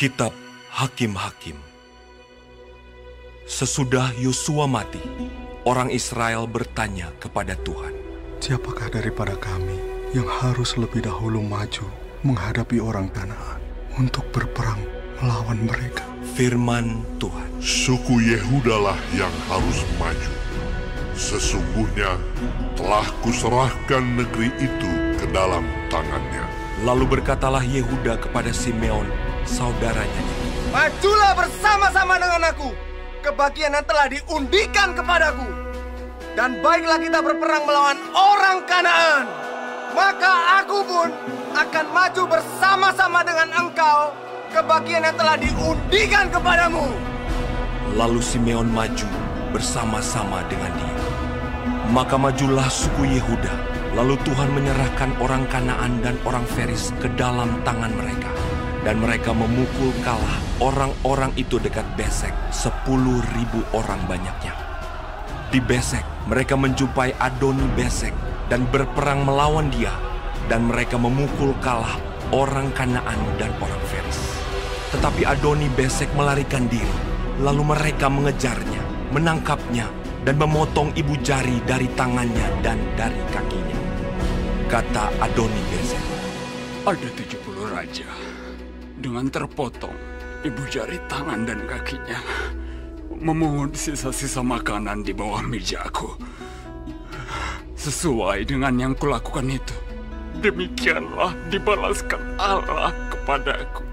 Kitab Hakim-Hakim. Sesudah Yosua mati, orang Israel bertanya kepada Tuhan, "Siapakah daripada kami yang harus lebih dahulu maju menghadapi orang Kanaan untuk berperang melawan mereka?" Firman Tuhan, "Suku Yehudalah yang harus maju. Sesungguhnya telah kuserahkan negeri itu ke dalam tangannya." Lalu berkatalah Yehuda kepada Simeon, saudaranya, "Majulah bersama-sama dengan aku ke bagian yang telah diundikan kepadaku. Dan baiklah kita berperang melawan orang Kanaan. Maka aku pun akan maju bersama-sama dengan engkau ke bagian yang telah diundikan kepadamu." Lalu Simeon maju bersama-sama dengan dia. Maka majulah suku Yehuda, lalu Tuhan menyerahkan orang Kanaan dan orang Feris ke dalam tangan mereka. Dan mereka memukul kalah orang-orang itu dekat Besek, 10.000 orang banyaknya. Di Besek, mereka menjumpai Adoni Besek dan berperang melawan dia. Dan mereka memukul kalah orang Kanaan dan orang Feris. Tetapi Adoni Besek melarikan diri, lalu mereka mengejarnya, menangkapnya, dan memotong ibu jari dari tangannya dan dari kakinya. Kata Adoni Besek, "Ada 70 raja dengan terpotong ibu jari tangan dan kakinya, memungut sisa-sisa makanan di bawah meja aku. Sesuai dengan yang kulakukan itu, demikianlah dibalaskan Allah kepadaku."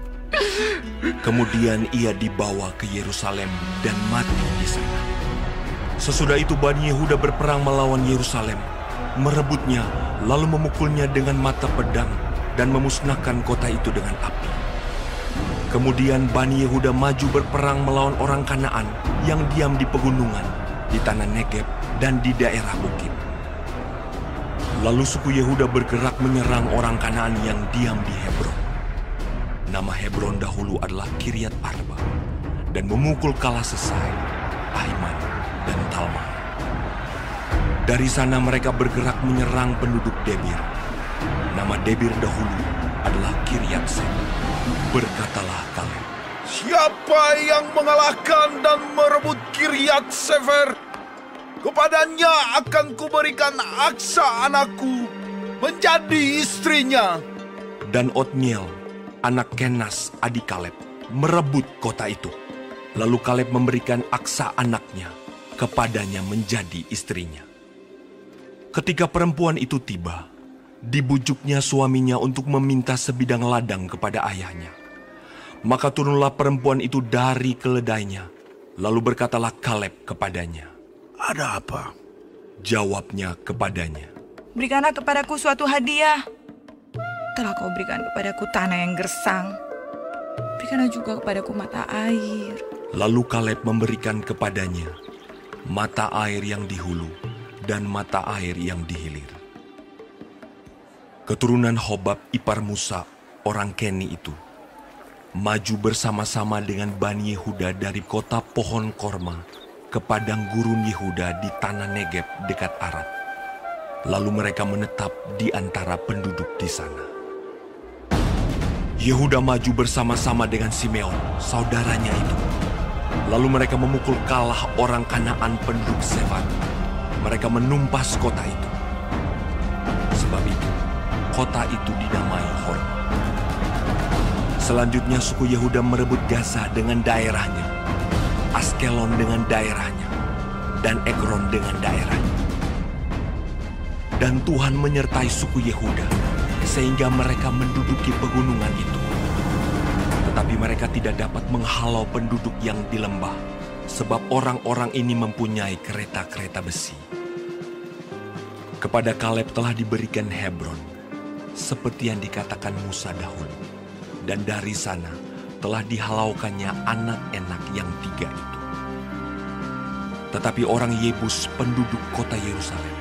Kemudian ia dibawa ke Yerusalem dan mati di sana. Sesudah itu Bani Yehuda berperang melawan Yerusalem, merebutnya, lalu memukulnya dengan mata pedang dan memusnahkan kota itu dengan api. Kemudian Bani Yehuda maju berperang melawan orang Kanaan yang diam di pegunungan, di tanah Negeb, dan di daerah bukit. Lalu suku Yehuda bergerak menyerang orang Kanaan yang diam di Hebron. Nama Hebron dahulu adalah Kiryat Arba, dan memukul kalah Sesai, Ahiman, dan Talmai. Dari sana mereka bergerak menyerang penduduk Debir. Nama Debir dahulu adalah Kiryat Sefer. Berkatalah Kaleb, "Siapa yang mengalahkan dan merebut Kiryat Sefer? Kepadanya akan kuberikan Aksa anakku menjadi istrinya." Dan Otniel, anak Kenas adik Kaleb, merebut kota itu. Lalu Kaleb memberikan Aksa anaknya kepadanya menjadi istrinya. Ketika perempuan itu tiba, dibujuknya suaminya untuk meminta sebidang ladang kepada ayahnya. Maka turunlah perempuan itu dari keledainya. Lalu berkatalah Kaleb kepadanya, "Ada apa?" Jawabnya kepadanya, "Berikanlah kepadaku suatu hadiah. Telah kau berikan kepadaku tanah yang gersang. Berikanlah juga kepadaku mata air." Lalu Kaleb memberikan kepadanya mata air yang di hulu dan mata air yang di hilir. Keturunan Hobab ipar Musa, orang Keni itu, maju bersama-sama dengan Bani Yehuda dari kota pohon korma ke padang gurun Yehuda di tanah Negeb dekat Arad. Lalu mereka menetap di antara penduduk di sana. Yehuda maju bersama-sama dengan Simeon, saudaranya itu. Lalu mereka memukul kalah orang Kanaan penduduk Sefat. Mereka menumpas kota itu. Sebab itu, kota itu dinamai Horma. Selanjutnya suku Yehuda merebut Gaza dengan daerahnya, Askelon dengan daerahnya, dan Ekron dengan daerahnya. Dan Tuhan menyertai suku Yehuda, sehingga mereka menduduki pegunungan itu. Tetapi mereka tidak dapat menghalau penduduk yang di lembah, sebab orang-orang ini mempunyai kereta-kereta besi. Kepada Kaleb telah diberikan Hebron, seperti yang dikatakan Musa dahulu. Dan dari sana telah dihalaukannya anak-anak yang 3 itu. Tetapi orang Yebus, penduduk kota Yerusalem,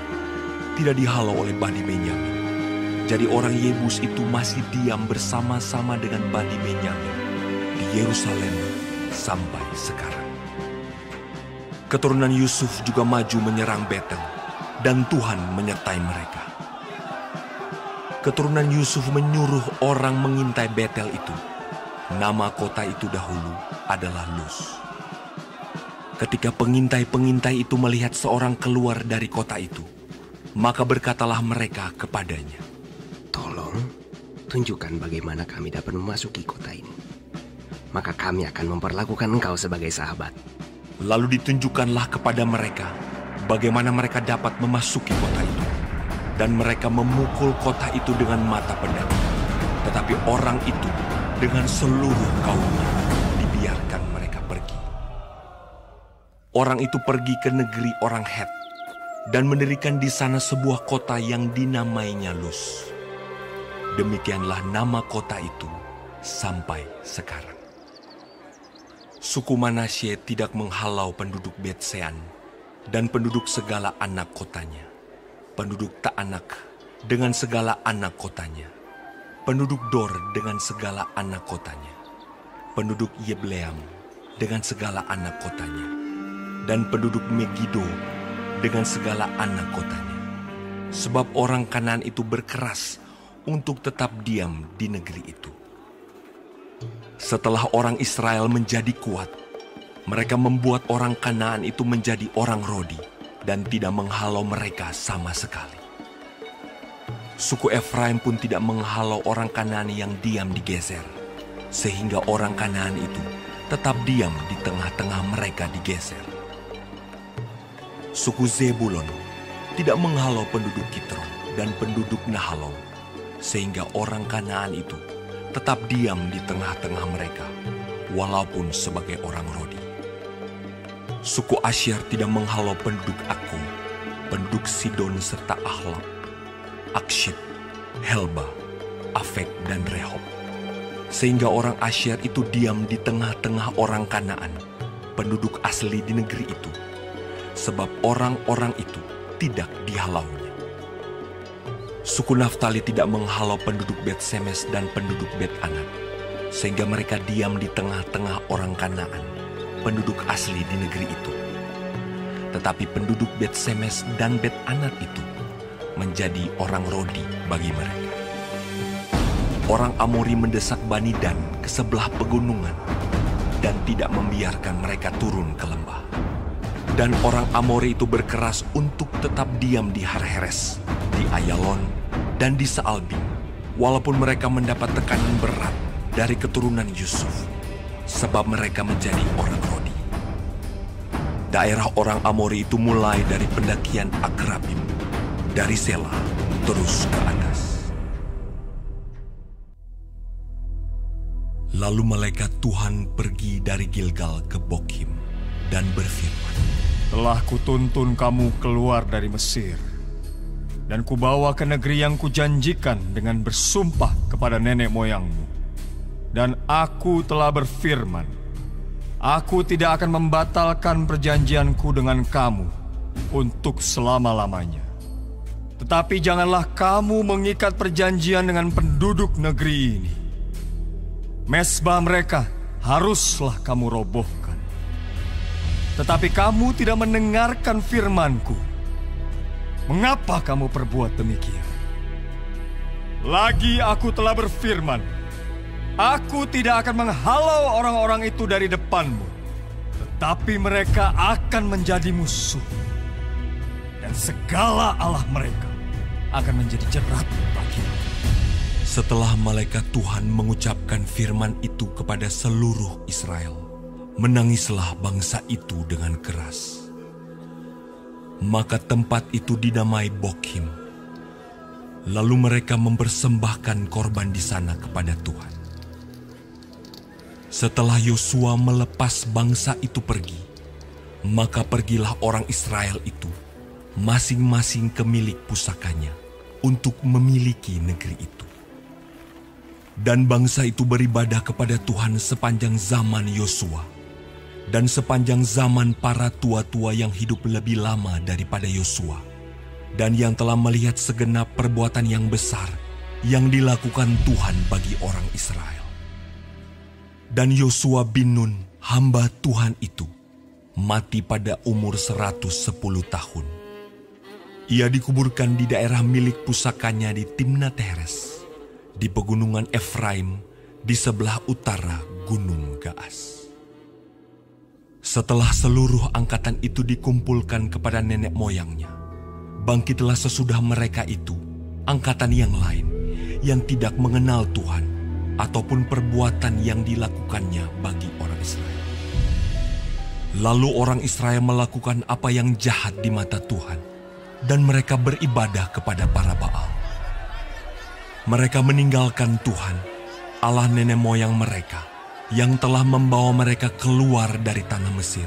tidak dihalau oleh Bani Benyamin. Jadi orang Yebus itu masih diam bersama-sama dengan Bani Benyamin di Yerusalem sampai sekarang. Keturunan Yusuf juga maju menyerang Betel, dan Tuhan menyertai mereka. Keturunan Yusuf menyuruh orang mengintai Betel itu. Nama kota itu dahulu adalah Luz. Ketika pengintai-pengintai itu melihat seorang keluar dari kota itu, maka berkatalah mereka kepadanya, "Tolong, tunjukkan bagaimana kami dapat memasuki kota ini. Maka kami akan memperlakukan engkau sebagai sahabat." Lalu ditunjukkanlah kepada mereka bagaimana mereka dapat memasuki kota itu. Dan mereka memukul kota itu dengan mata pedang. Tetapi orang itu dengan seluruh kaumnya dibiarkan mereka pergi. Orang itu pergi ke negeri orang Het dan mendirikan di sana sebuah kota yang dinamainya Luz. Demikianlah nama kota itu sampai sekarang. Suku Manasye tidak menghalau penduduk Bet-Sean dan penduduk segala anak kotanya, penduduk Ta'anak dengan segala anak kotanya, penduduk Dor dengan segala anak kotanya, penduduk Yebleam dengan segala anak kotanya, dan penduduk Megido dengan segala anak kotanya. Sebab orang Kanaan itu berkeras untuk tetap diam di negeri itu. Setelah orang Israel menjadi kuat, mereka membuat orang Kanaan itu menjadi orang Rodi dan tidak menghalau mereka sama sekali. Suku Efraim pun tidak menghalau orang Kanaan yang diam di Geser, sehingga orang Kanaan itu tetap diam di tengah-tengah mereka di Geser. Suku Zebulon tidak menghalau penduduk Kitron dan penduduk Nahalol, sehingga orang Kanaan itu tetap diam di tengah-tengah mereka, walaupun sebagai orang Rodi. Suku Asyer tidak menghalau penduduk Akko, penduduk Sidon serta Ahlab, Akshit, Helba, Afek, dan Rehob. Sehingga orang Asyer itu diam di tengah-tengah orang Kanaan, penduduk asli di negeri itu, sebab orang-orang itu tidak dihalaunya. Suku Naftali tidak menghalau penduduk Bet-Semes dan penduduk Bet-Anat, sehingga mereka diam di tengah-tengah orang Kanaan, penduduk asli di negeri itu. Tetapi penduduk Bet-Semes dan Bet-Anat itu menjadi orang Rodi bagi mereka. Orang Amori mendesak Bani Dan ke sebelah pegunungan dan tidak membiarkan mereka turun ke lembah. Dan orang Amori itu berkeras untuk tetap diam di Harheres, di Ayalon, dan di Saalbim, walaupun mereka mendapat tekanan berat dari keturunan Yusuf, sebab mereka menjadi orang Rodi. Daerah orang Amori itu mulai dari pendakian Akrabim, dari Sela terus ke atas. Lalu malaikat Tuhan pergi dari Gilgal ke Bokim dan berfirman, "Telah kutuntun kamu keluar dari Mesir, dan kubawa ke negeri yang kujanjikan dengan bersumpah kepada nenek moyangmu. Dan aku telah berfirman, aku tidak akan membatalkan perjanjianku dengan kamu untuk selama-lamanya. Tetapi janganlah kamu mengikat perjanjian dengan penduduk negeri ini. Mesbah mereka haruslah kamu robohkan. Tetapi kamu tidak mendengarkan firman-Ku. Mengapa kamu perbuat demikian? Lagi aku telah berfirman, aku tidak akan menghalau orang-orang itu dari depanmu, tetapi mereka akan menjadi musuh. Dan segala Allah mereka akan menjadi jerat bagimu." Setelah malaikat Tuhan mengucapkan firman itu kepada seluruh Israel, menangislah bangsa itu dengan keras. Maka tempat itu dinamai Bokim. Lalu mereka mempersembahkan korban di sana kepada Tuhan. Setelah Yosua melepas bangsa itu pergi, maka pergilah orang Israel itu masing-masing ke milik pusakanya untuk memiliki negeri itu. Dan bangsa itu beribadah kepada Tuhan sepanjang zaman Yosua dan sepanjang zaman para tua-tua yang hidup lebih lama daripada Yosua dan yang telah melihat segenap perbuatan yang besar yang dilakukan Tuhan bagi orang Israel. Dan Yosua bin Nun, hamba Tuhan itu, mati pada umur 110 tahun. Ia dikuburkan di daerah milik pusakanya di Timnat Heres, di pegunungan Efraim, di sebelah utara Gunung Gaas. Setelah seluruh angkatan itu dikumpulkan kepada nenek moyangnya, bangkitlah sesudah mereka itu angkatan yang lain yang tidak mengenal Tuhan ataupun perbuatan yang dilakukannya bagi orang Israel. Lalu orang Israel melakukan apa yang jahat di mata Tuhan, dan mereka beribadah kepada para Baal. Mereka meninggalkan Tuhan, Allah nenek moyang mereka, yang telah membawa mereka keluar dari tanah Mesir,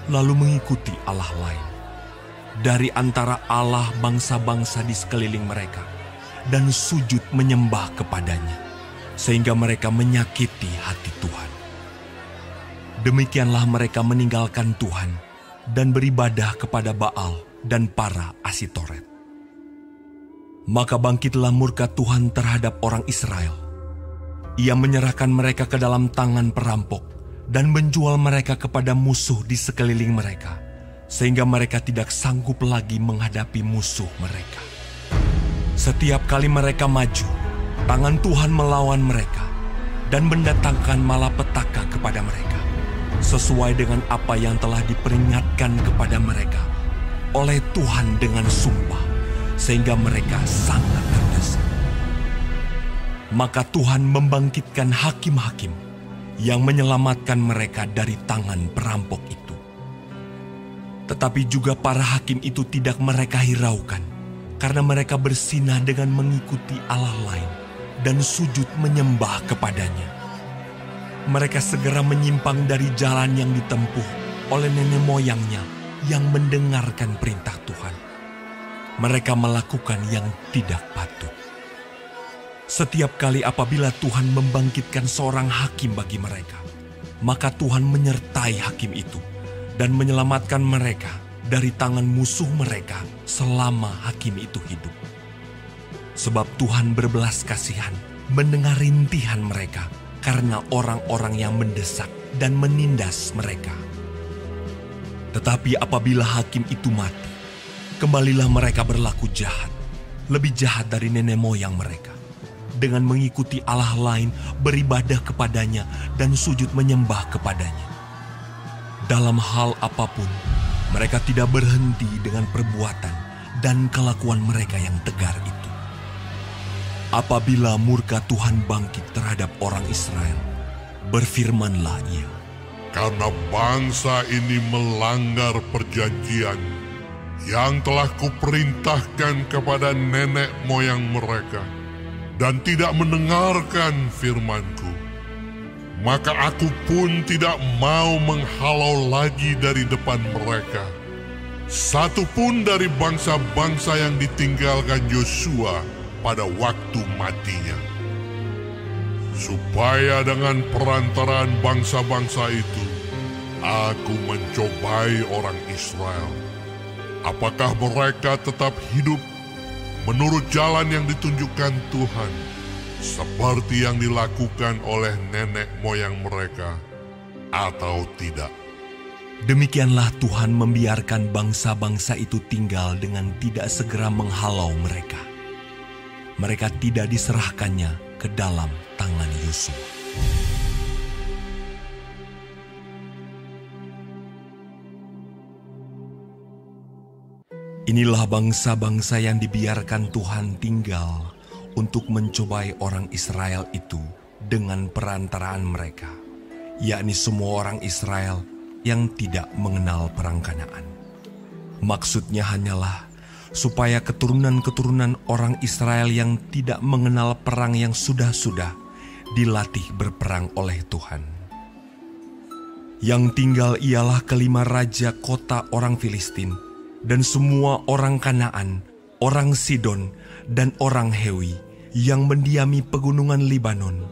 lalu mengikuti Allah lain dari antara Allah bangsa-bangsa di sekeliling mereka, dan sujud menyembah kepadanya, sehingga mereka menyakiti hati Tuhan. Demikianlah mereka meninggalkan Tuhan dan beribadah kepada Baal dan para Asitoret. Maka bangkitlah murka Tuhan terhadap orang Israel. Ia menyerahkan mereka ke dalam tangan perampok dan menjual mereka kepada musuh di sekeliling mereka, sehingga mereka tidak sanggup lagi menghadapi musuh mereka. Setiap kali mereka maju, tangan Tuhan melawan mereka dan mendatangkan malapetaka kepada mereka, sesuai dengan apa yang telah diperingatkan kepada mereka oleh Tuhan dengan sumpah, sehingga mereka sangat terdesak. Maka Tuhan membangkitkan hakim-hakim yang menyelamatkan mereka dari tangan perampok itu. Tetapi juga para hakim itu tidak mereka hiraukan, karena mereka bersinah dengan mengikuti Allah lain dan sujud menyembah kepadanya. Mereka segera menyimpang dari jalan yang ditempuh oleh nenek moyangnya yang mendengarkan perintah Tuhan. Mereka melakukan yang tidak patut. Setiap kali apabila Tuhan membangkitkan seorang hakim bagi mereka, maka Tuhan menyertai hakim itu dan menyelamatkan mereka dari tangan musuh mereka selama hakim itu hidup. Sebab Tuhan berbelas kasihan mendengar rintihan mereka karena orang-orang yang mendesak dan menindas mereka. Tetapi apabila hakim itu mati, kembalilah mereka berlaku jahat, lebih jahat dari nenek moyang mereka, dengan mengikuti Allah lain, beribadah kepadanya, dan sujud menyembah kepadanya. Dalam hal apapun, mereka tidak berhenti dengan perbuatan dan kelakuan mereka yang tegar itu. Apabila murka Tuhan bangkit terhadap orang Israel, berfirmanlah Ia, karena bangsa ini melanggar perjanjian yang telah kuperintahkan kepada nenek moyang mereka, dan tidak mendengarkan firman-Ku, maka aku pun tidak mau menghalau lagi dari depan mereka satu pun dari bangsa-bangsa yang ditinggalkan Yosua pada waktu matinya, supaya dengan perantaraan bangsa-bangsa itu aku mencobai orang Israel, apakah mereka tetap hidup menurut jalan yang ditunjukkan Tuhan, seperti yang dilakukan oleh nenek moyang mereka, atau tidak. Demikianlah Tuhan membiarkan bangsa-bangsa itu tinggal dengan tidak segera menghalau mereka. Mereka tidak diserahkannya ke dalam tangan Yosua. Inilah bangsa-bangsa yang dibiarkan Tuhan tinggal untuk mencobai orang Israel itu dengan perantaraan mereka, yakni semua orang Israel yang tidak mengenal perang Kanaan. Maksudnya hanyalah supaya keturunan-keturunan orang Israel yang tidak mengenal perang yang sudah-sudah dilatih berperang oleh Tuhan. Yang tinggal ialah kelima raja kota orang Filistin dan semua orang Kanaan, orang Sidon, dan orang Hewi yang mendiami pegunungan Libanon,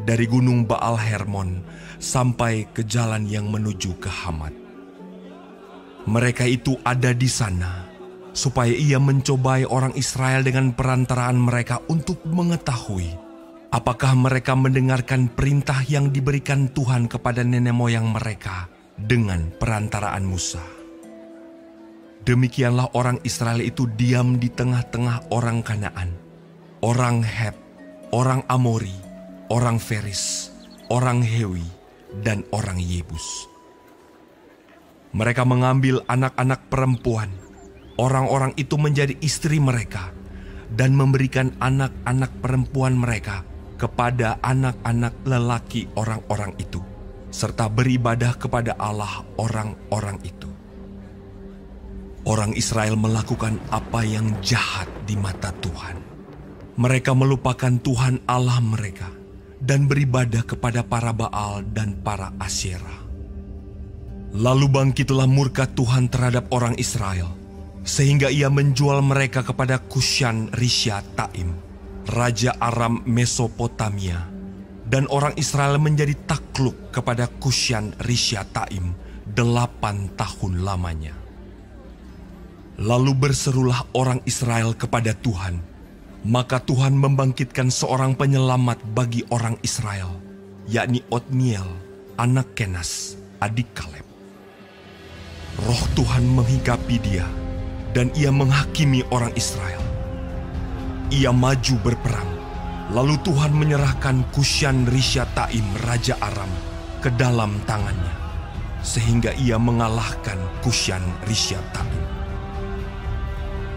dari gunung Baal Hermon sampai ke jalan yang menuju ke Hamat. Mereka itu ada di sana, supaya ia mencobai orang Israel dengan perantaraan mereka untuk mengetahui apakah mereka mendengarkan perintah yang diberikan Tuhan kepada nenek moyang mereka dengan perantaraan Musa. Demikianlah orang Israel itu diam di tengah-tengah orang Kanaan, orang Het, orang Amori, orang Feris, orang Hewi, dan orang Yebus. Mereka mengambil anak-anak perempuan, orang-orang itu menjadi istri mereka, dan memberikan anak-anak perempuan mereka kepada anak-anak lelaki orang-orang itu, serta beribadah kepada Allah orang-orang itu. Orang Israel melakukan apa yang jahat di mata Tuhan. Mereka melupakan Tuhan Allah mereka dan beribadah kepada para Baal dan para Asyera. Lalu bangkitlah murka Tuhan terhadap orang Israel, sehingga ia menjual mereka kepada Kushan Rishathaim, raja Aram Mesopotamia, dan orang Israel menjadi takluk kepada Kushan Rishathaim 8 tahun lamanya. Lalu berserulah orang Israel kepada Tuhan, maka Tuhan membangkitkan seorang penyelamat bagi orang Israel, yakni Otniel, anak Kenas, adik Kaleb. Roh Tuhan menghinggapi dia, dan ia menghakimi orang Israel. Ia maju berperang, lalu Tuhan menyerahkan Kushan Rishathaim, raja Aram, ke dalam tangannya, sehingga ia mengalahkan Kushan Rishathaim.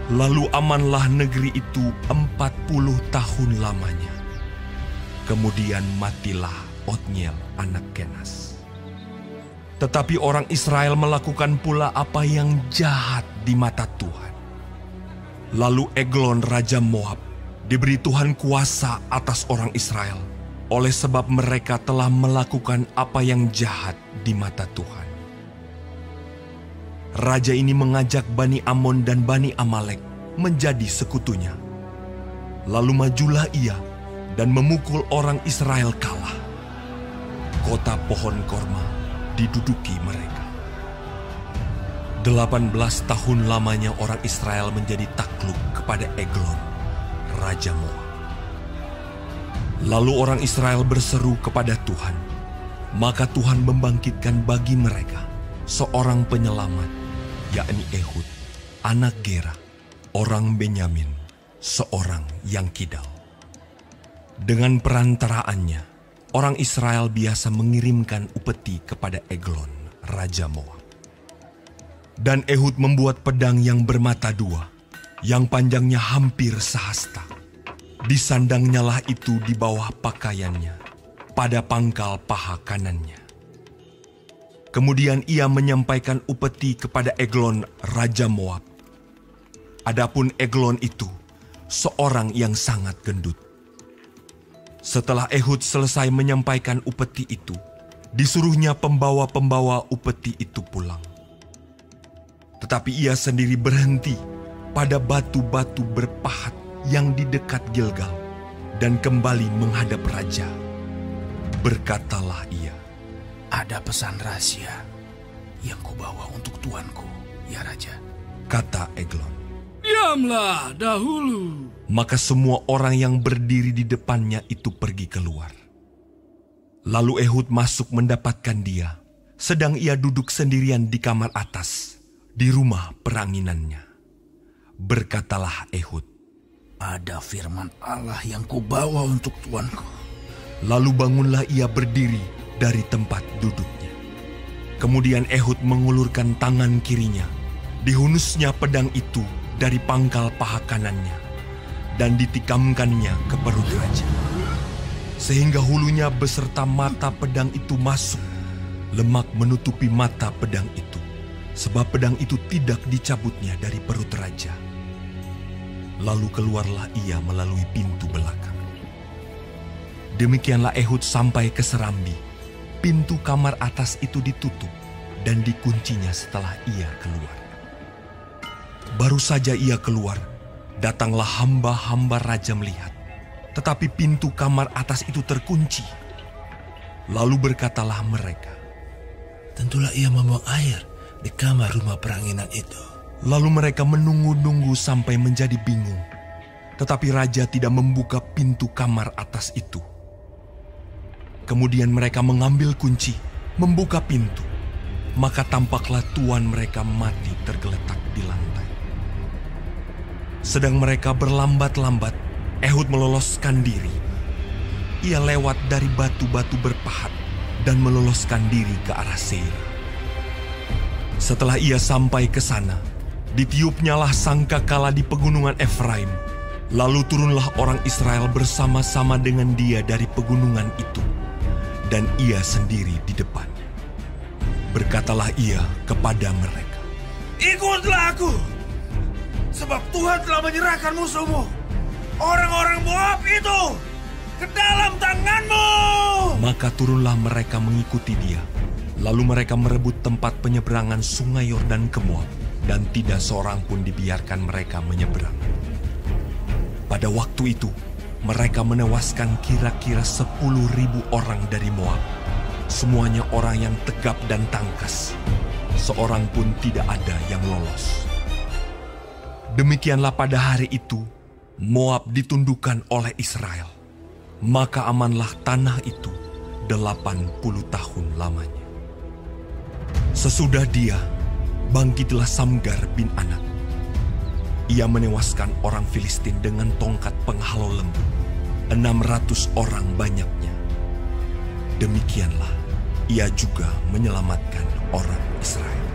Lalu amanlah negeri itu 40 tahun lamanya. Kemudian matilah Otniel, anak Kenas. Tetapi orang Israel melakukan pula apa yang jahat di mata Tuhan. Lalu Eglon, raja Moab, diberi Tuhan kuasa atas orang Israel, oleh sebab mereka telah melakukan apa yang jahat di mata Tuhan. Raja ini mengajak Bani Amon dan Bani Amalek menjadi sekutunya. Lalu majulah ia dan memukul orang Israel kalah. Kota pohon korma diduduki mereka. 18 tahun lamanya orang Israel menjadi takluk kepada Eglon, raja Moab. Lalu orang Israel berseru kepada Tuhan, maka Tuhan membangkitkan bagi mereka seorang penyelamat, yakni Ehud, anak Gera, orang Benyamin, seorang yang kidal. Dengan perantaraannya, orang Israel biasa mengirimkan upeti kepada Eglon, raja Moab. Dan Ehud membuat pedang yang bermata dua, yang panjangnya hampir sehasta. Disandangnyalah itu di bawah pakaiannya, pada pangkal paha kanannya. Kemudian ia menyampaikan upeti kepada Eglon, raja Moab. Adapun Eglon itu seorang yang sangat gendut. Setelah Ehud selesai menyampaikan upeti itu, disuruhnya pembawa-pembawa upeti itu pulang. Tetapi ia sendiri berhenti pada batu-batu berpahat yang di dekat Gilgal dan kembali menghadap raja. Berkatalah ia, "Ada pesan rahasia yang kubawa untuk tuanku, ya raja," kata Eglon. "Diamlah dahulu." Maka semua orang yang berdiri di depannya itu pergi keluar. Lalu Ehud masuk mendapatkan dia, sedang ia duduk sendirian di kamar atas, di rumah peranginannya. Berkatalah Ehud, "Ada firman Allah yang kubawa untuk tuanku." Lalu bangunlah ia berdiri dari tempat duduknya. Kemudian Ehud mengulurkan tangan kirinya, dihunusnya pedang itu dari pangkal paha kanannya, dan ditikamkannya ke perut raja. Sehingga hulunya beserta mata pedang itu masuk. Lemak menutupi mata pedang itu, sebab pedang itu tidak dicabutnya dari perut raja. Lalu keluarlah ia melalui pintu belakang. Demikianlah Ehud sampai ke serambi. Pintu kamar atas itu ditutup dan dikuncinya setelah ia keluar. Baru saja ia keluar, datanglah hamba-hamba raja melihat, tetapi pintu kamar atas itu terkunci. Lalu berkatalah mereka, tentulah ia membuang air di kamar rumah peranginan itu. Lalu mereka menunggu-nunggu sampai menjadi bingung. Tetapi raja tidak membuka pintu kamar atas itu. Kemudian mereka mengambil kunci, membuka pintu. Maka tampaklah tuan mereka mati tergeletak di lantai. Sedang mereka berlambat-lambat, Ehud meloloskan diri. Ia lewat dari batu-batu berpahat dan meloloskan diri ke arah Seir. Setelah ia sampai ke sana, ditiupnyalah sangkakala di pegunungan Efraim. Lalu turunlah orang Israel bersama-sama dengan dia dari pegunungan itu, dan ia sendiri di depan. Berkatalah ia kepada mereka, ikutlah aku, sebab Tuhan telah menyerahkan musuhmu, orang-orang Moab itu, ke dalam tanganmu. Maka turunlah mereka mengikuti dia. Lalu mereka merebut tempat penyeberangan sungai Yordan ke Moab, dan tidak seorang pun dibiarkan mereka menyeberang. Pada waktu itu, mereka menewaskan kira-kira 10.000 orang dari Moab. Semuanya orang yang tegap dan tangkas. Seorang pun tidak ada yang lolos. Demikianlah pada hari itu, Moab ditundukkan oleh Israel. Maka amanlah tanah itu 80 tahun lamanya. Sesudah dia, bangkitlah Samgar bin Anak. Ia menewaskan orang Filistin dengan tongkat penghalau lembu, 600 orang banyaknya. Demikianlah ia juga menyelamatkan orang Israel.